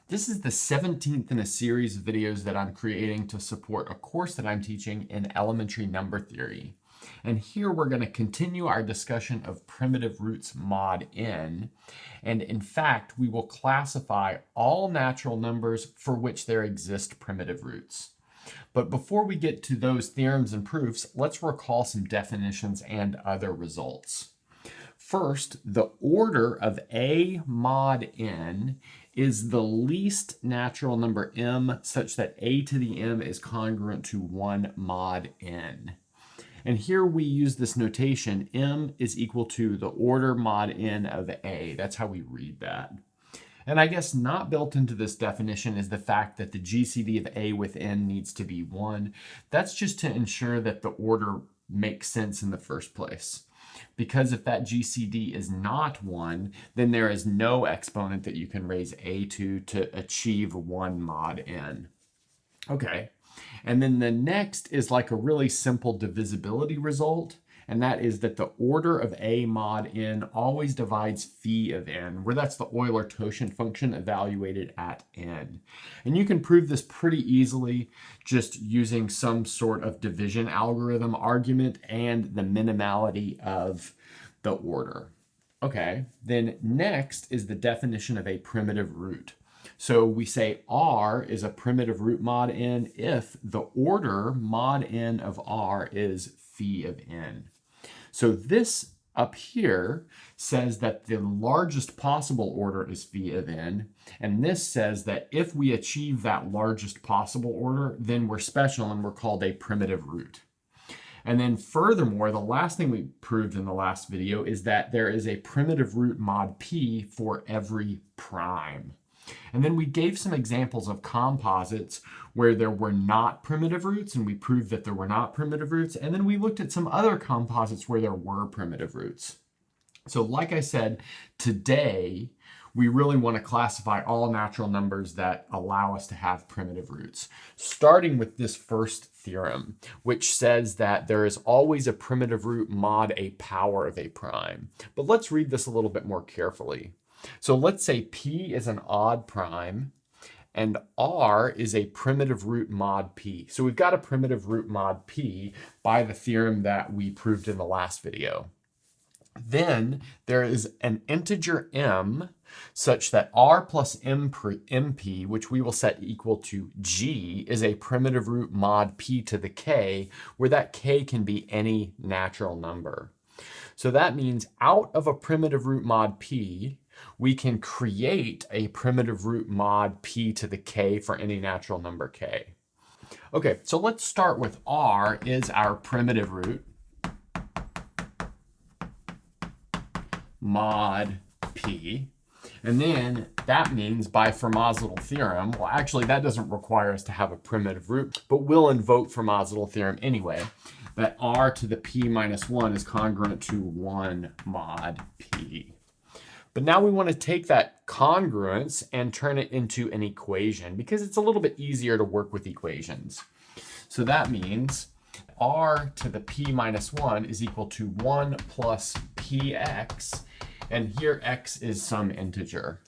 This is the 17th in a series of videos that I'm creating to support a course that I'm teaching in elementary number theory. And here we're going to continue our discussion of primitive roots mod n. And in fact, we will classify all natural numbers for which there exist primitive roots. But before we get to those theorems and proofs, let's recall some definitions and other results. First, the order of A mod n is the least natural number m such that a to the m is congruent to 1 mod n. And here we use this notation, m is equal to the order mod n of a. That's how we read that. And I guess not built into this definition is the fact that the GCD of a with n needs to be 1. That's just to ensure that the order makes sense in the first place. Because if that GCD is not 1, then there is no exponent that you can raise a to achieve 1 mod n. Okay, and then the next is like a really simple divisibility result, and that is that the order of a mod n always divides phi of n, where that's the Euler-Totient function evaluated at n. And you can prove this pretty easily just using some sort of division algorithm argument and the minimality of the order. Okay, then next is the definition of a primitive root. So we say R is a primitive root mod n if the order mod n of R is phi of n. So this up here says that the largest possible order is phi of n, and this says that if we achieve that largest possible order, then we're special and we're called a primitive root. And then furthermore, the last thing we proved in the last video is that there is a primitive root mod p for every prime. And then we gave some examples of composites where there were not primitive roots, and we proved that there were not primitive roots. And then we looked at some other composites where there were primitive roots. So like I said, today, we really want to classify all natural numbers that allow us to have primitive roots, starting with this first theorem, which says that there is always a primitive root mod a power of a prime. But let's read this a little bit more carefully. So let's say p is an odd prime and r is a primitive root mod p. So we've got a primitive root mod p by the theorem that we proved in the last video. Then there is an integer m such that r plus mp, which we will set equal to g, is a primitive root mod p to the k, where that k can be any natural number. So that means out of a primitive root mod p, we can create a primitive root mod p to the k for any natural number k. Okay, so let's start with r is our primitive root mod p. And then that means by Fermat's theorem, well, actually that doesn't require us to have a primitive root, but we'll invoke Fermat's theorem anyway, that r to the p minus 1 is congruent to 1 mod p. But now we want to take that congruence and turn it into an equation because it's a little bit easier to work with equations. So that means r to the p minus 1 is equal to 1 plus px, and here x is some integer.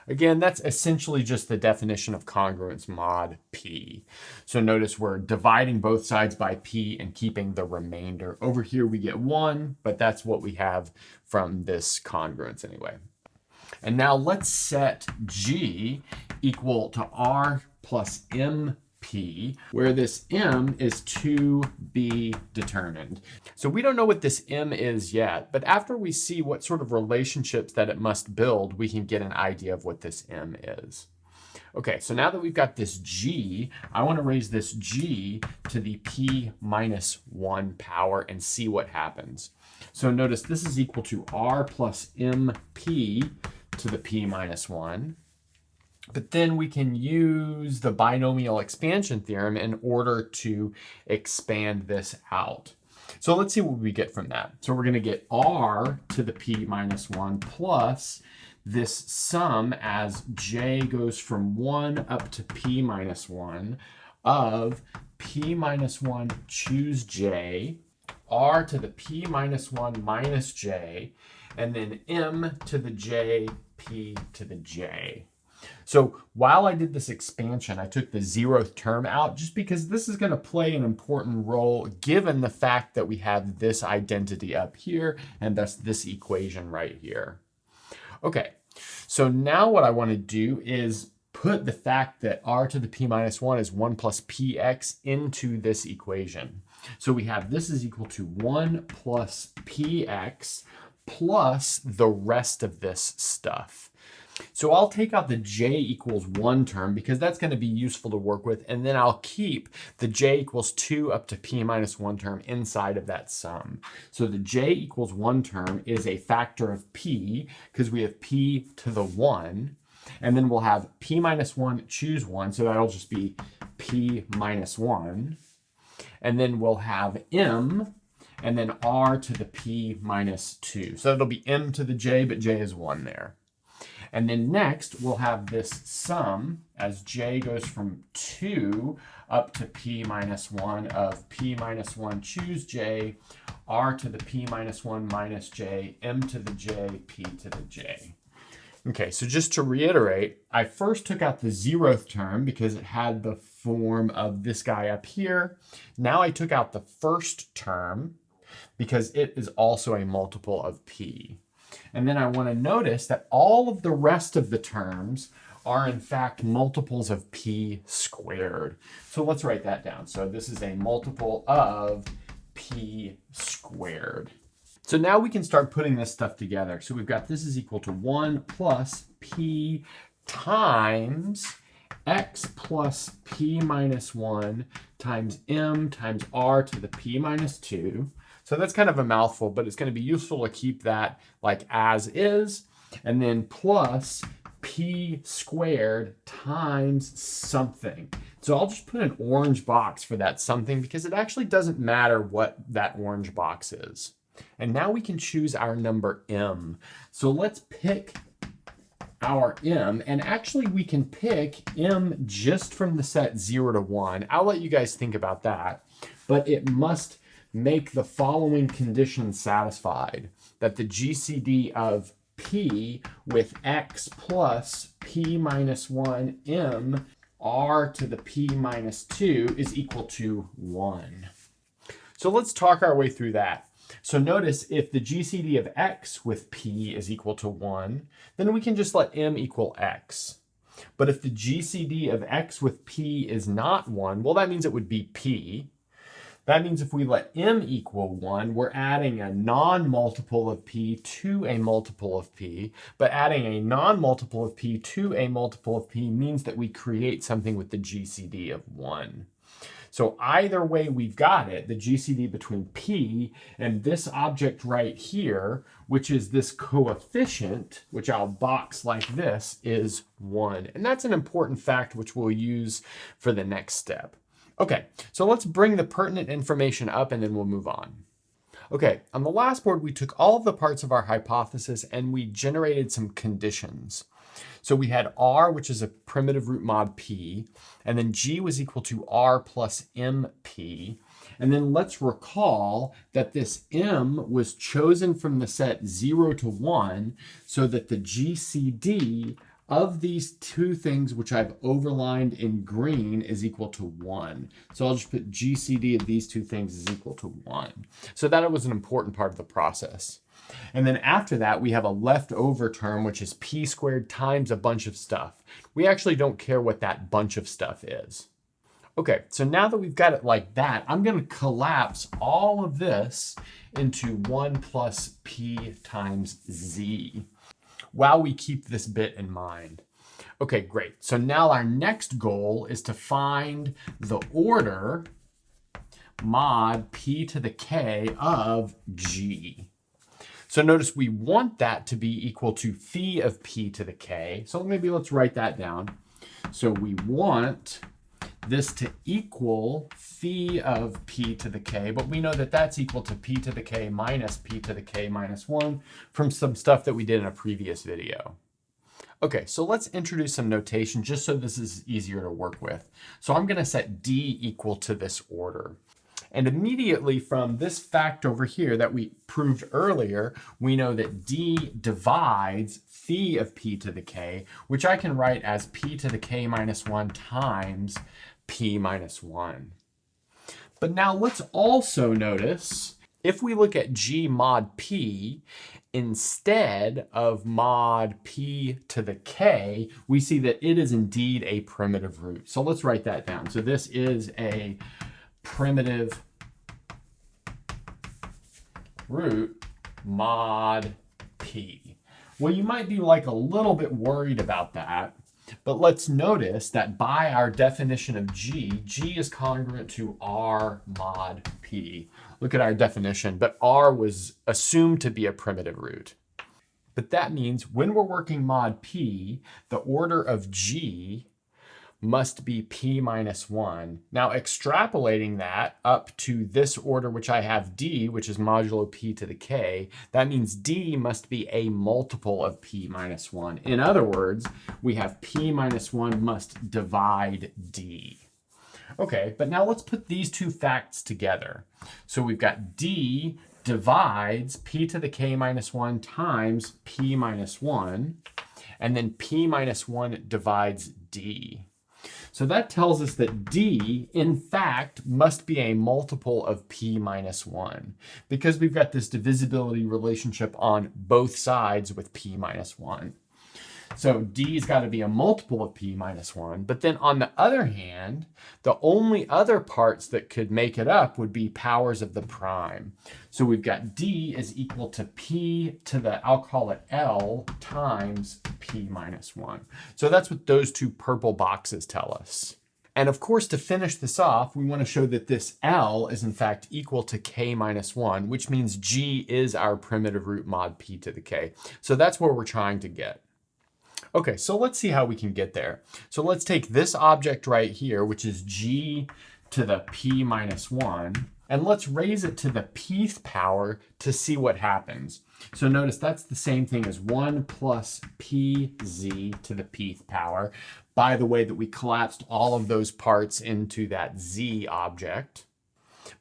Again, that's essentially just the definition of congruence mod p. So notice we're dividing both sides by p and keeping the remainder. Over here we get 1, but that's what we have from this congruence anyway. And now let's set g equal to r plus mp, where this m is to be determined. So we don't know what this m is yet, but after we see what sort of relationships that it must build, we can get an idea of what this m is. Okay, so now that we've got this g, I want to raise this g to the p minus 1 power and see what happens. So notice this is equal to r plus mp to the p minus 1. But then we can use the binomial expansion theorem in order to expand this out. So let's see what we get from that. So we're going to get r to the p minus 1 plus this sum as j goes from 1 up to p minus 1 of p minus 1 choose j, r to the p minus 1 minus j, and then m to the j, p to the j. So while I did this expansion, I took the 0th term out just because this is going to play an important role given the fact that we have this identity up here and thus this equation right here. Okay, so now what I want to do is put the fact that r to the p minus 1 is 1 plus px into this equation. So we have this is equal to 1 plus px plus the rest of this stuff. So I'll take out the j equals 1 term because that's going to be useful to work with, and then I'll keep the j equals 2 up to p minus 1 term inside of that sum. So the j equals 1 term is a factor of p because we have p to the 1, and then we'll have p minus 1 choose 1, so that'll just be p minus 1, and then we'll have m, and then r to the p minus 2. So it'll be m to the j, but j is 1 there. And then next, we'll have this sum as j goes from 2 up to p minus 1 of p minus 1 choose j, r to the p minus 1 minus j, m to the j, p to the j. Okay, so just to reiterate, I first took out the 0th term because it had the form of this guy up here. Now I took out the first term because it is also a multiple of p. And then I want to notice that all of the rest of the terms are in fact multiples of p squared. So let's write that down. So this is a multiple of p squared. So now we can start putting this stuff together. So we've got this is equal to 1 plus p times x plus p minus 1 times m times r to the p minus 2. So that's kind of a mouthful, but it's going to be useful to keep that like as is. And then plus p squared times something. So I'll just put an orange box for that something because it actually doesn't matter what that orange box is. And now we can choose our number m. So let's pick our m, and actually we can pick m just from the set 0 to 1. I'll let you guys think about that, but it must make the following conditions satisfied: that the GCD of p with x plus p minus 1 m r to the p minus 2 is equal to 1. So let's talk our way through that. So notice if the GCD of x with p is equal to 1, then we can just let m equal x. But if the GCD of x with p is not 1, well, that means it would be p. That means if we let m equal 1, we're adding a non-multiple of p to a multiple of p. But adding a non-multiple of p to a multiple of p means that we create something with the GCD of 1. So either way we've got it, the GCD between p and this object right here, which is this coefficient, which I'll box like this, is 1. And that's an important fact which we'll use for the next step. Okay, so let's bring the pertinent information up and then we'll move on. Okay, on the last board, we took all of the parts of our hypothesis and we generated some conditions. So we had r, which is a primitive root mod p, and then g was equal to r plus mp. And then let's recall that this m was chosen from the set 0 to 1 so that the GCD of these two things, which I've overlined in green, is equal to 1. So I'll just put GCD of these two things is equal to 1. So that was an important part of the process. And then after that, we have a leftover term, which is p squared times a bunch of stuff. We actually don't care what that bunch of stuff is. Okay, so now that we've got it like that, I'm going to collapse all of this into 1 plus p times z, while we keep this bit in mind. Okay, great. So now our next goal is to find the order mod p to the k of g. So notice we want that to be equal to phi of p to the k. So maybe let's write that down. So we want this to equal phi of p to the k, but we know that that's equal to p to the k minus p to the k minus 1 from some stuff that we did in a previous video. Okay, so let's introduce some notation just so this is easier to work with. So I'm going to set d equal to this order. And immediately from this fact over here that we proved earlier, we know that d divides phi of p to the k, which I can write as p to the k minus 1 times p minus 1. But now let's also notice, if we look at g mod p, instead of mod p to the k, we see that it is indeed a primitive root. So let's write that down. So this is a primitive root mod p. Well, you might be like a little bit worried about that, but let's notice that by our definition of g is congruent to r mod p. Look at our definition, but r was assumed to be a primitive root. But that means when we're working mod p, the order of g must be p minus 1. Now extrapolating that up to this order, which I have d, which is modulo p to the k, that means d must be a multiple of p minus 1. In other words, we have p minus 1 must divide d. Okay, but now let's put these two facts together. So we've got d divides p to the k minus 1 times p minus 1, and then p minus 1 divides d. So that tells us that d, in fact, must be a multiple of p minus 1, because we've got this divisibility relationship on both sides with p minus 1. So d's got to be a multiple of p minus 1. But then on the other hand, the only other parts that could make it up would be powers of the prime. So we've got d is equal to p to the, I'll call it L, times p minus 1. So that's what those two purple boxes tell us. And of course, to finish this off, we want to show that this L is in fact equal to k minus 1, which means g is our primitive root mod p to the k. So that's what we're trying to get. Okay, so let's see how we can get there. So let's take this object right here, which is g to the p minus 1, and let's raise it to the pth power to see what happens. So notice that's the same thing as 1 plus pz to the pth power, by the way that we collapsed all of those parts into that z object.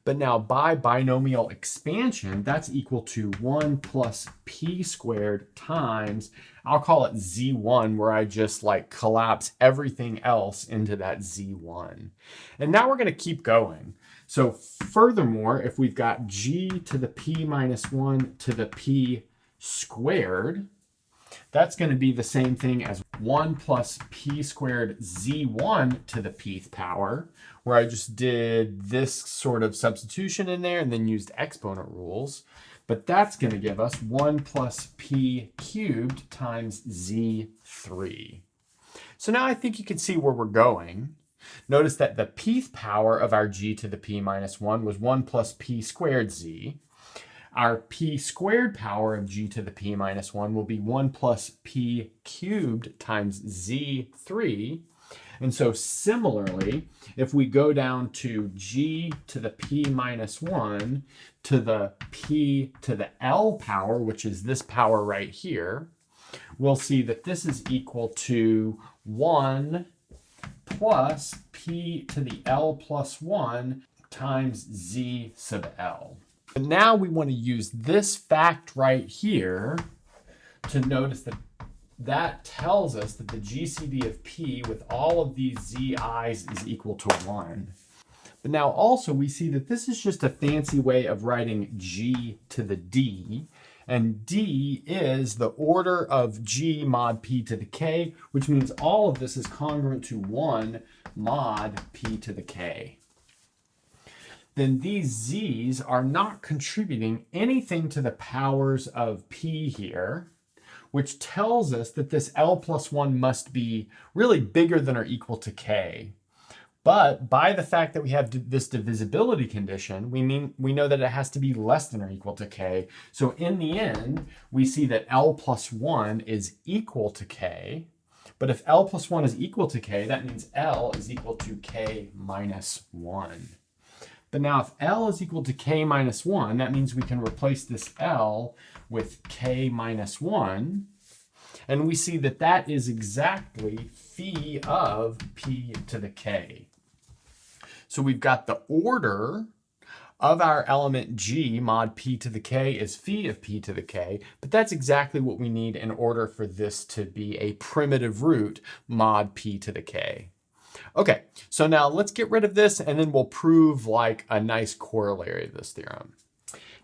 But now by binomial expansion, that's equal to 1 plus p squared times, I'll call it z1, where I just like collapse everything else into that z1. And now we're going to keep going. So furthermore, if we've got g to the p minus 1 to the p squared, that's going to be the same thing as 1 plus p squared z1 to the pth power, where I just did this sort of substitution in there and then used exponent rules. But that's going to give us 1 plus p cubed times z3. So now I think you can see where we're going. Notice that the pth power of our g to the p minus 1 was 1 plus p squared z. Our p squared power of g to the p minus 1 will be 1 plus p cubed times z3. And so similarly, if we go down to g to the p minus 1 to the p to the L power, which is this power right here, we'll see that this is equal to 1 plus p to the L plus 1 times z sub L. And now we want to use this fact right here to notice that that tells us that the GCD of p with all of these zi's is equal to 1. But now also we see that this is just a fancy way of writing g to the d, and d is the order of g mod p to the k, which means all of this is congruent to 1 mod p to the k. Then these z's are not contributing anything to the powers of p here, which tells us that this L plus 1 must be really bigger than or equal to k. But by the fact that we have this divisibility condition, we know that it has to be less than or equal to k. So in the end, we see that L plus 1 is equal to k. But if L plus 1 is equal to k, that means L is equal to k minus 1. But now if L is equal to k minus 1, that means we can replace this L with k minus 1. And we see that that is exactly phi of p to the k. So we've got the order of our element g, mod p to the k is phi of p to the k, but that's exactly what we need in order for this to be a primitive root mod p to the k. Okay, so now let's get rid of this and then we'll prove like a nice corollary of this theorem.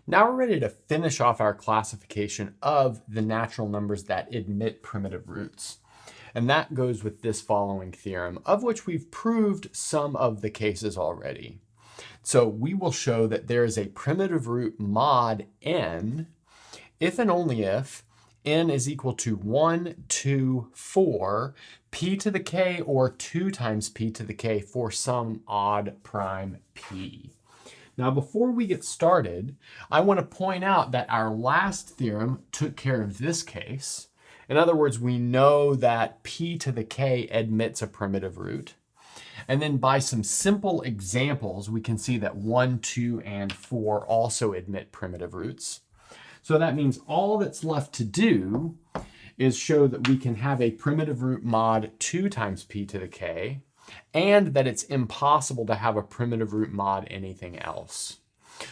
Now we're ready to finish off our classification of the natural numbers that admit primitive roots. And that goes with this following theorem, of which we've proved some of the cases already. So we will show that there is a primitive root mod n if and only if n is equal to 1, 2, 4, p to the k, or 2 times p to the k for some odd prime p. Now, before we get started, I want to point out that our last theorem took care of this case. In other words, we know that p to the k admits a primitive root. And then by some simple examples, we can see that 1, 2, and 4 also admit primitive roots. So that means all that's left to do is show that we can have a primitive root mod 2 times p to the k, and that it's impossible to have a primitive root mod anything else.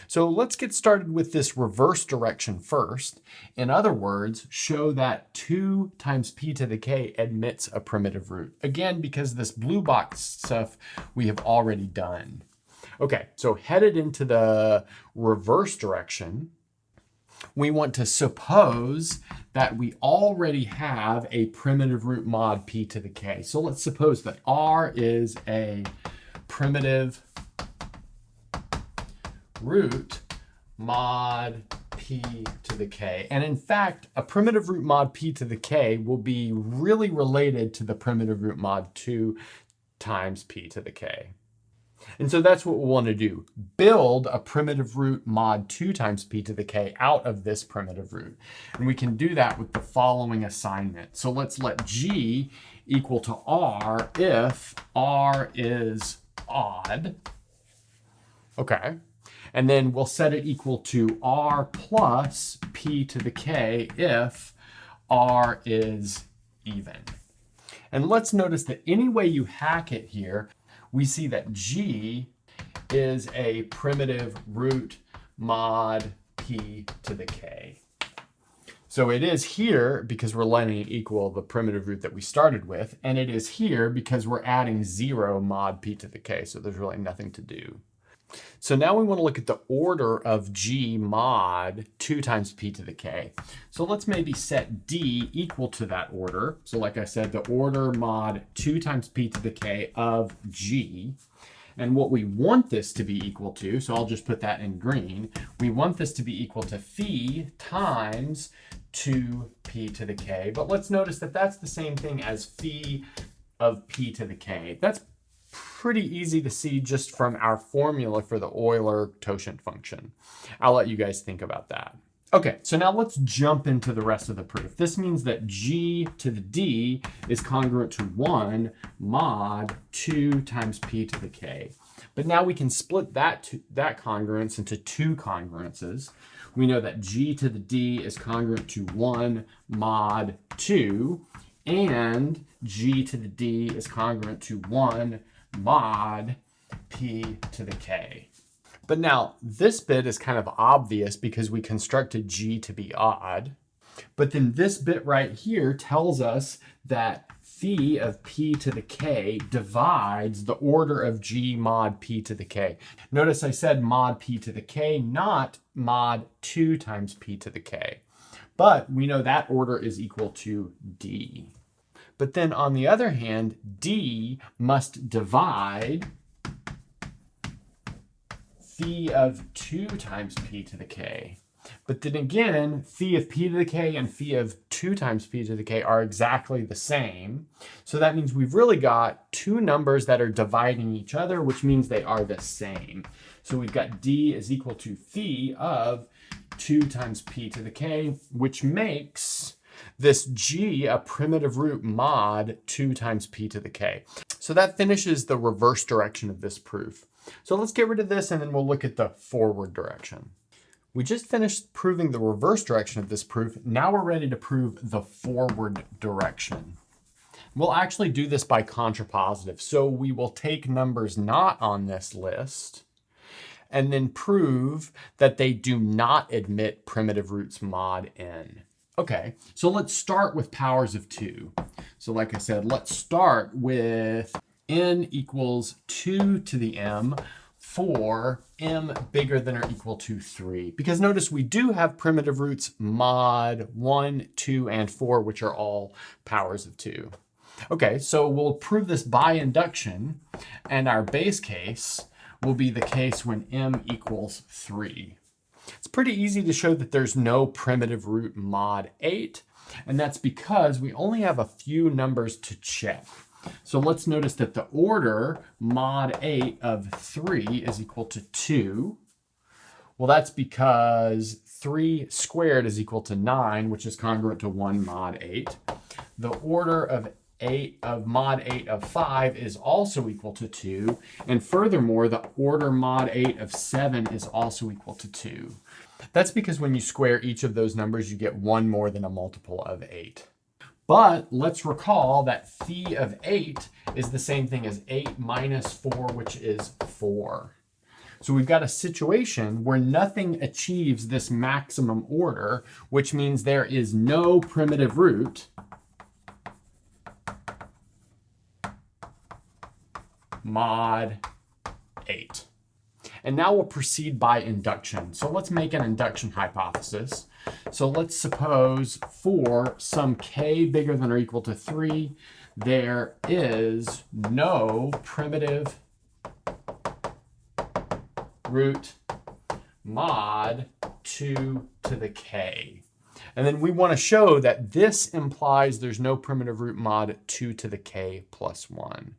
So let's get started with this reverse direction first. In other words, show that 2 times p to the k admits a primitive root. Again, because this blue box stuff we have already done. Okay, so headed into the reverse direction, we want to suppose that we already have a primitive root mod p to the k. So let's suppose that r is a primitive root mod p to the k. And in fact, a primitive root mod p to the k will be really related to the primitive root mod 2 times p to the k. And so that's what we want to do. Build a primitive root mod 2 times p to the k out of this primitive root. And we can do that with the following assignment. So let's let g equal to r if r is odd. Okay. And then we'll set it equal to r plus p to the k if r is even. And let's notice that any way you hack it here, we see that g is a primitive root mod p to the k. So it is here because we're letting it equal the primitive root that we started with, and it is here because we're adding 0 mod p to the k, so there's really nothing to do. So now we want to look at the order of g mod 2 times p to the k. So let's maybe set d equal to that order. So like I said, the order mod 2 times p to the k of g. And what we want this to be equal to, so I'll just put that in green, we want this to be equal to phi times 2p to the k. But let's notice that that's the same thing as phi of p to the k. That's pretty easy to see just from our formula for the Euler totient function. I'll let you guys think about that. Okay, so now let's jump into the rest of the proof. This means that g to the d is congruent to 1 mod 2 times p to the k. But now we can split that congruence into 2 congruences. We know that g to the d is congruent to 1 mod 2, and g to the d is congruent to 1 mod p to the k. But now this bit is kind of obvious because we constructed g to be odd. But then this bit right here tells us that phi of p to the k divides the order of g mod p to the k. Notice I said mod p to the k, not mod 2 times p to the k. But we know that order is equal to d. But then on the other hand, d must divide phi of 2 times p to the k. But then again, phi of p to the k and phi of 2 times p to the k are exactly the same. So that means we've really got 2 numbers that are dividing each other, which means they are the same. So we've got d is equal to phi of 2 times p to the k, which makes this g a primitive root mod 2 times p to the k. So that finishes the reverse direction of this proof. So let's get rid of this and then we'll look at the forward direction. We just finished proving the reverse direction of this proof. Now we're ready to prove the forward direction. We'll actually do this by contrapositive. So we will take numbers not on this list, and then prove that they do not admit primitive roots mod n. Okay, so let's start with powers of 2. So like I said, let's start with n equals 2 to the m for m bigger than or equal to 3. Because notice we do have primitive roots mod 1, 2, and 4, which are all powers of 2. Okay, so we'll prove this by induction, and our base case will be the case when m equals 3. It's pretty easy to show that there's no primitive root mod 8, and that's because we only have a few numbers to check. So let's notice that the order mod 8 of 3 is equal to 2. Well, that's because 3 squared is equal to 9, which is congruent to 1 mod 8. The order of mod 8 of 5 is also equal to 2. And furthermore, the order mod 8 of 7 is also equal to 2. That's because when you square each of those numbers, you get one more than a multiple of 8. But let's recall that phi of 8 is the same thing as 8 minus 4, which is 4. So we've got a situation where nothing achieves this maximum order, which means there is no primitive root mod 8. And now we'll proceed by induction. So let's make an induction hypothesis. So let's suppose for some k bigger than or equal to 3, there is no primitive root mod 2 to the k. And then we want to show that this implies there's no primitive root mod 2 to the k plus 1.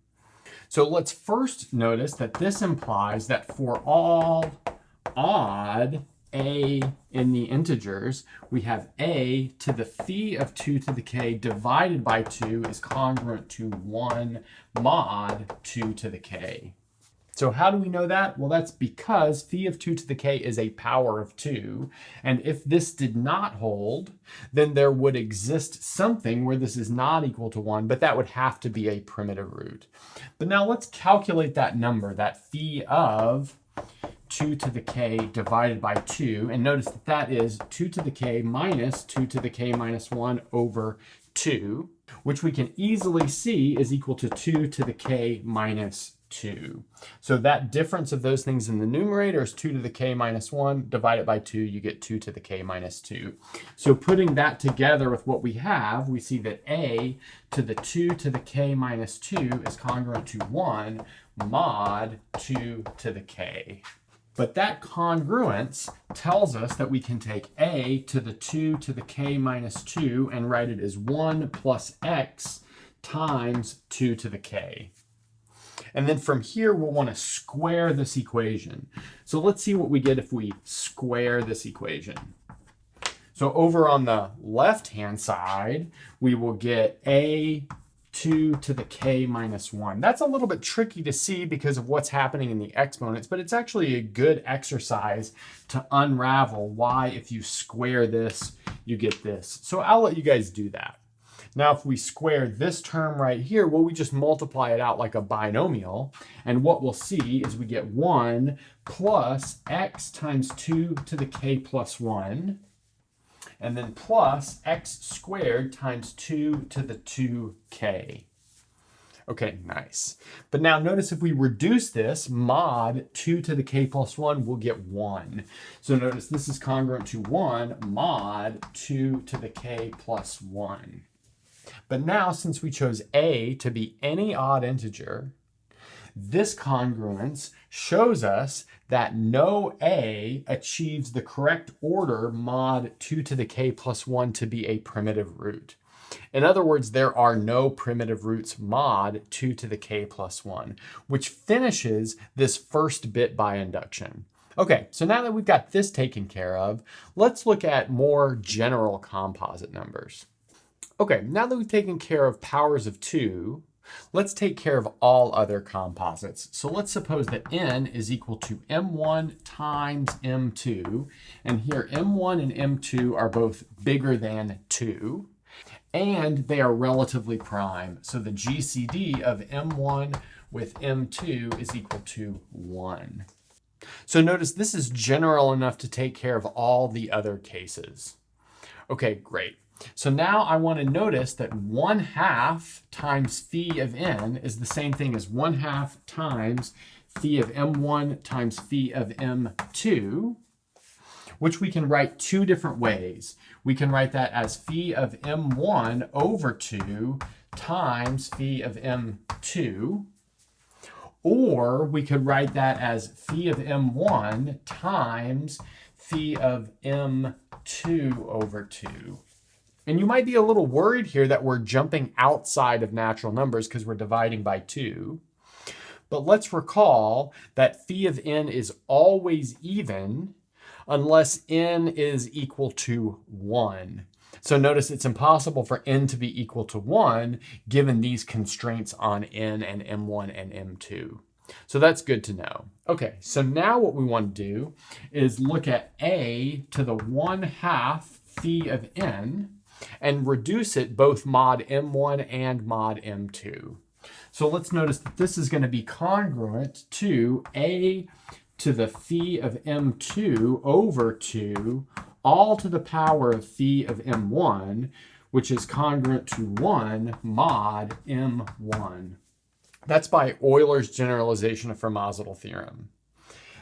So let's first notice that this implies that for all odd a in the integers, we have a to the phi of 2 to the k divided by 2 is congruent to 1 mod 2 to the k. So how do we know that? Well, that's because phi of 2 to the k is a power of 2. And if this did not hold, then there would exist something where this is not equal to 1, but that would have to be a primitive root. But now let's calculate that number, that phi of 2 to the k divided by 2. And notice that that is 2 to the k minus 2 to the k minus 1 over 2, which we can easily see is equal to 2 to the k minus 2. So that difference of those things in the numerator is 2 to the k minus 1. Divided by 2, you get 2 to the k minus 2. So putting that together with what we have, we see that a to the 2 to the k minus 2 is congruent to 1 mod 2 to the k. But that congruence tells us that we can take a to the 2 to the k minus 2 and write it as 1 plus x times 2 to the k. And then from here, we'll want to square this equation. So let's see what we get if we square this equation. So over on the left-hand side, we will get a 2 to the k minus 1. That's a little bit tricky to see because of what's happening in the exponents, but it's actually a good exercise to unravel why if you square this, you get this. So I'll let you guys do that. Now, if we square this term right here, well, we just multiply it out like a binomial. And what we'll see is we get 1 plus x times 2 to the k plus 1. And then plus x squared times 2 to the 2k. Okay, nice. But now notice if we reduce this, mod 2 to the k plus 1, we'll get 1. So notice this is congruent to 1 mod 2 to the k plus 1. But now, since we chose a to be any odd integer, this congruence shows us that no a achieves the correct order mod 2 to the k plus 1 to be a primitive root. In other words, there are no primitive roots mod 2 to the k plus 1, which finishes this first bit by induction. Okay, so now that we've got this taken care of, let's look at more general composite numbers. Okay, now that we've taken care of powers of 2, let's take care of all other composites. So let's suppose that n is equal to m1 times m2, and here m1 and m2 are both bigger than 2, and they are relatively prime. So the GCD of m1 with m2 is equal to 1. So notice this is general enough to take care of all the other cases. Okay, great. So now I want to notice that 1/2 times phi of n is the same thing as 1/2 times phi of m1 times phi of m2, which we can write two different ways. We can write that as phi of m1 over 2 times phi of m2, or we could write that as phi of m1 times phi of m2 over 2. And you might be a little worried here that we're jumping outside of natural numbers because we're dividing by 2. But let's recall that phi of n is always even unless n is equal to 1. So notice it's impossible for n to be equal to 1 given these constraints on n and m1 and m2. So that's good to know. Okay, so now what we want to do is look at a to the 1/2 phi of n and reduce it both mod m1 and mod m2. So let's notice that this is going to be congruent to a to the phi of m2 over 2 all to the power of phi of m1, which is congruent to 1 mod m1. That's by Euler's generalization of Fermat's theorem.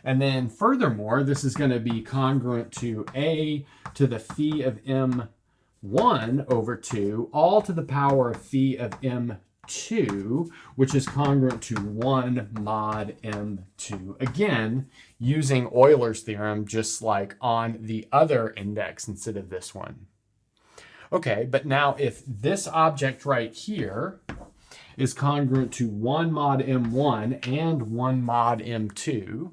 And then furthermore, this is going to be congruent to a to the phi of m1 over 2 all to the power of phi of m2, which is congruent to 1 mod m2. Again, using Euler's theorem just like on the other index instead of this one. Okay, but now if this object right here is congruent to 1 mod m1 and 1 mod m2,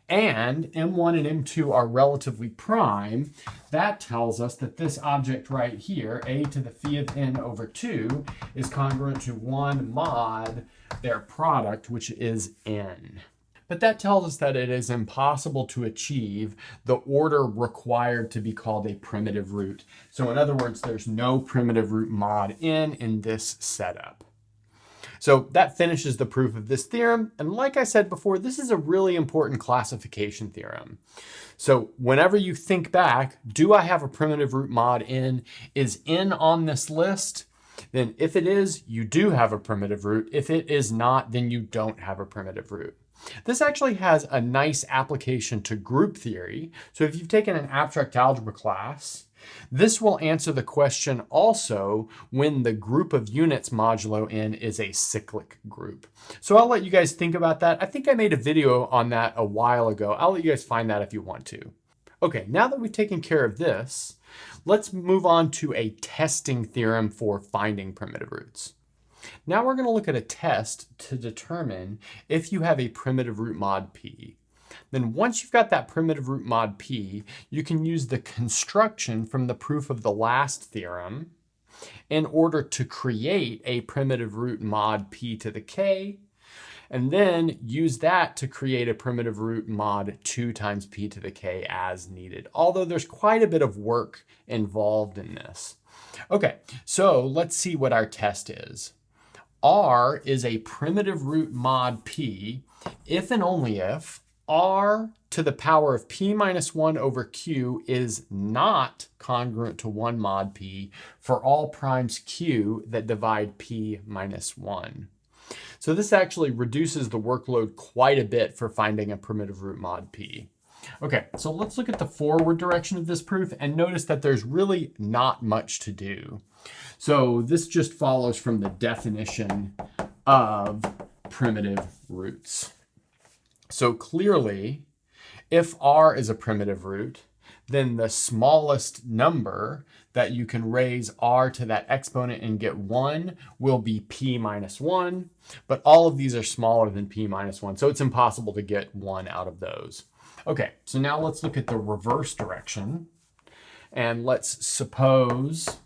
and m1 and m2 are relatively prime, that tells us that this object right here, a to the phi of n over 2, is congruent to 1 mod their product, which is n. But that tells us that it is impossible to achieve the order required to be called a primitive root. So in other words, there's no primitive root mod n in this setup. So that finishes the proof of this theorem. And like I said before, this is a really important classification theorem. So whenever you think back, do I have a primitive root mod n? Is n on this list? Then if it is, you do have a primitive root. If it is not, then you don't have a primitive root. This actually has a nice application to group theory. So if you've taken an abstract algebra class, this will answer the question also when the group of units modulo n is a cyclic group. So I'll let you guys think about that. I think I made a video on that a while ago. I'll let you guys find that if you want to. Okay, now that we've taken care of this, let's move on to a testing theorem for finding primitive roots. Now we're going to look at a test to determine if you have a primitive root mod p. Then once you've got that primitive root mod p, you can use the construction from the proof of the last theorem in order to create a primitive root mod p to the k, and then use that to create a primitive root mod 2 times p to the k as needed. Although there's quite a bit of work involved in this. Okay, so let's see what our test is. R is a primitive root mod p if and only if r to the power of p minus 1 over q is not congruent to 1 mod p for all primes q that divide p minus 1. So this actually reduces the workload quite a bit for finding a primitive root mod p. Okay, so let's look at the forward direction of this proof and notice that there's really not much to do. So this just follows from the definition of primitive roots. So clearly, if r is a primitive root, then the smallest number that you can raise r to that exponent and get 1 will be p minus 1. But all of these are smaller than p minus 1, so it's impossible to get 1 out of those. Okay, so now let's look at the reverse direction. And let's suppose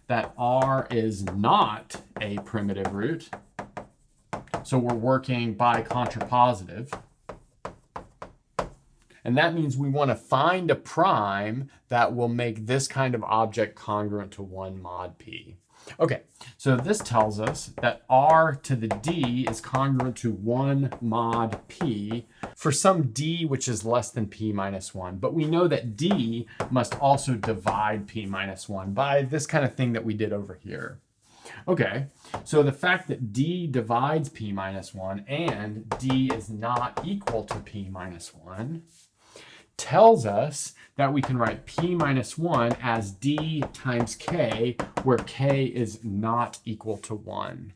that r is not a primitive root. So we're working by contrapositive. And that means we want to find a prime that will make this kind of object congruent to 1 mod p. Okay, so this tells us that r to the d is congruent to 1 mod p for some d which is less than p minus 1. But we know that d must also divide p minus 1 by this kind of thing that we did over here. Okay, so the fact that d divides p minus 1 and d is not equal to p minus 1 tells us that we can write p minus 1 as d times k, where k is not equal to 1.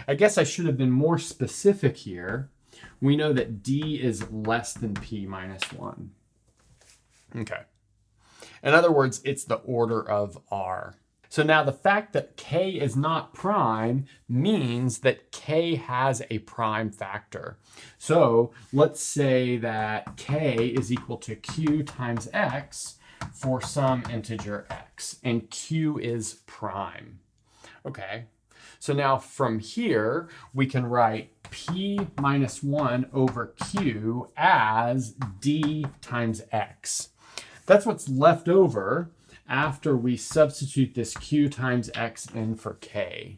I guess I should have been more specific here. We know that d is less than p minus 1. Okay. In other words, it's the order of r. So now the fact that k is not prime means that k has a prime factor. So let's say that k is equal to q times x for some integer x, and q is prime. Okay, so now from here, we can write p minus 1 over q as d times x. That's what's left over after we substitute this q times x in for k.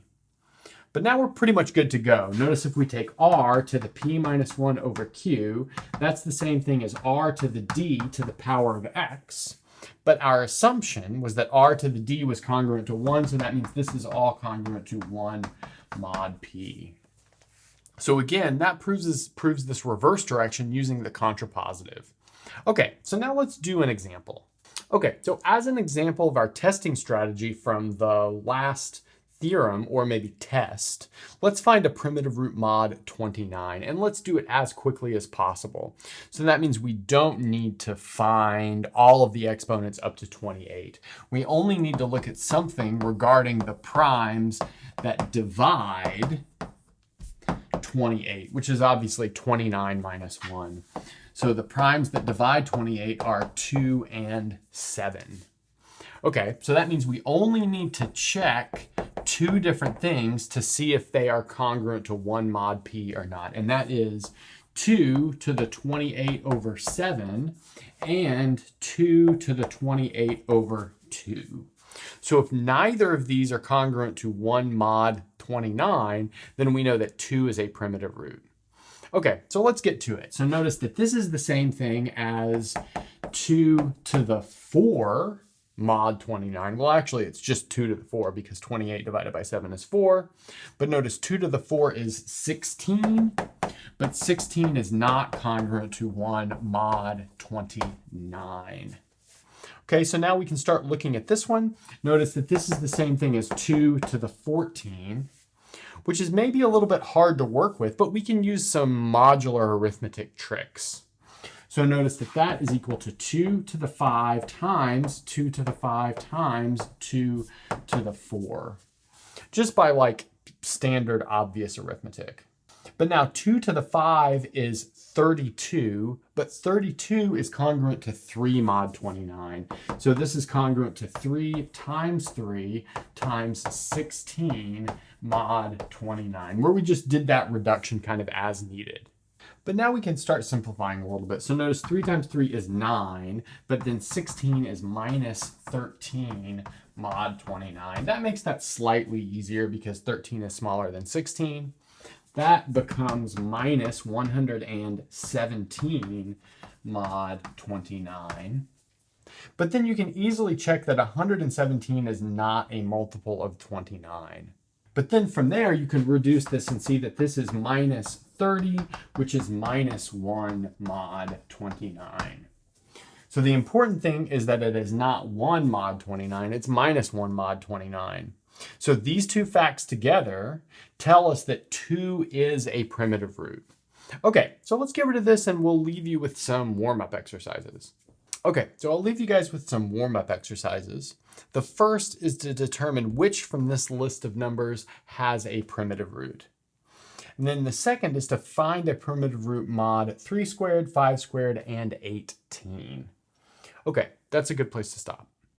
But now we're pretty much good to go. Notice if we take r to the p minus 1 over q, that's the same thing as r to the d to the power of x. But our assumption was that r to the d was congruent to 1, so that means this is all congruent to 1 mod p. So again, that proves this reverse direction using the contrapositive. Okay, so now let's do an example. Okay, so as an example of our testing strategy from the last theorem, or maybe test, let's find a primitive root mod 29, and let's do it as quickly as possible. So that means we don't need to find all of the exponents up to 28. We only need to look at something regarding the primes that divide 28, which is obviously 29 minus 1. So the primes that divide 28 are 2 and 7. Okay, so that means we only need to check two different things to see if they are congruent to 1 mod p or not. And that is 2 to the 28 over 7 and 2 to the 28 over 2. So if neither of these are congruent to 1 mod 29, then we know that 2 is a primitive root. Okay, so let's get to it. So notice that this is the same thing as 2 to the 4 mod 29. Well, actually, it's just 2 to the 4 because 28 divided by 7 is 4. But notice 2 to the 4 is 16, but 16 is not congruent to 1 mod 29. Okay, so now we can start looking at this one. Notice that this is the same thing as 2 to the 14. Which is maybe a little bit hard to work with, but we can use some modular arithmetic tricks. So notice that that is equal to 2 to the 5 times 2 to the 5 times 2 to the 4. Just by like standard obvious arithmetic. But now 2 to the 5 is 32, but 32 is congruent to 3 mod 29. So this is congruent to 3 times 3 times 16 mod 29, where we just did that reduction kind of as needed. But now we can start simplifying a little bit. So notice 3 times 3 is 9, but then 16 is minus 13 mod 29. That makes that slightly easier because 13 is smaller than 16. That becomes minus 117 mod 29. But then you can easily check that 117 is not a multiple of 29. But then from there, you can reduce this and see that this is minus 30, which is minus 1 mod 29. So the important thing is that it is not 1 mod 29, it's minus 1 mod 29. So these two facts together tell us that 2 is a primitive root. Okay, so let's get rid of this and we'll leave you with some warm-up exercises. Okay, so I'll leave you guys with some warm-up exercises. The first is to determine which from this list of numbers has a primitive root. And then the second is to find a primitive root mod 3 squared, 5 squared, and 18. Okay, that's a good place to stop.